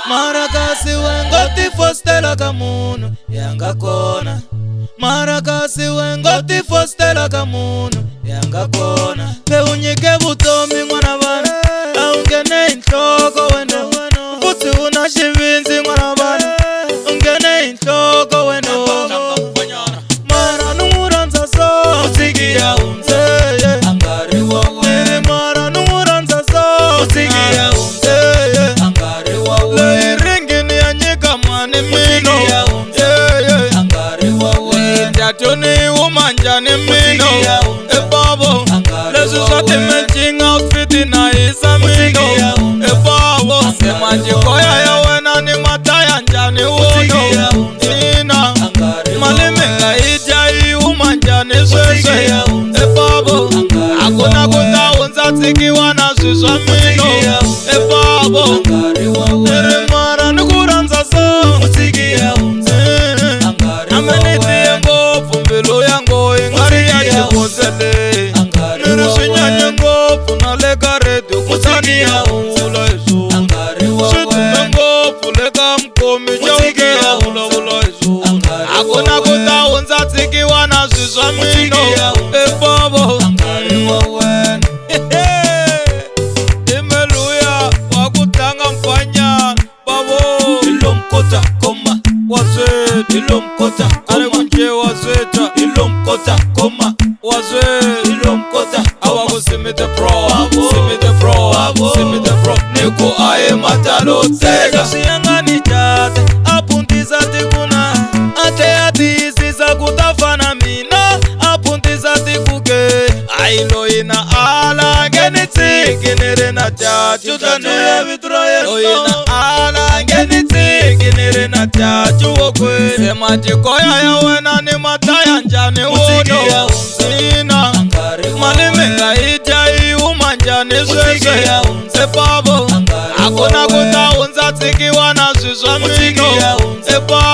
Marakasi wengoti fostela kamuno yanga kona. Marakasi wengoti fostela kamuno yanga kona. Pe unyike butomi mwana bana aungene intoko weno. Futhi unashivinzi mwana bana ungene intoko weno. Mara numuranza so utigia unze angari wawe. Mara numuranza so utigia unze angari wawe. Ringini anyika mani mino angari wawe. Jatoni umanjani mino babo. Lesu shati matching outfit na isa mino babo. Semaji koya ya wena ni mataya njani wono ina. Malimenga ijai umanjani swese babo. Akuna kuta unza tiki wana swiswa mino babo. Nere mara nukuranza so utigia unze ameniti yengo fumbilo yango ingari ya chikosele. Nere shinyanye ngo funaleka redio kusani ya ula isu. Shitumengo fuleka mkomi chauke ya ula isu. Akuna kuta unza tiki wana swiswa mino babo. Imeluya wakutanga mfanya babo. Ilomkota koma wazwe. Ilomkota arekunje wazweta. Ilomkota koma wazwe. Ilomkota awakusimite pro. Simite pro. Simite pro. Niku aye matalo tega. Siyanga ni chate apuntiza tikuna. Ate atisi za kutafana mina apuntiza tikuke. Ailo ina ala geniti kinere na chachu tane vitroye. Ina ala geniti kinere na chachu wokwe. Semaji koya ya wena ni mataya njani wono ina. Malimenga ijai umanjani swese babo. Akuna kuta unza tiki wana swiswa mino babo.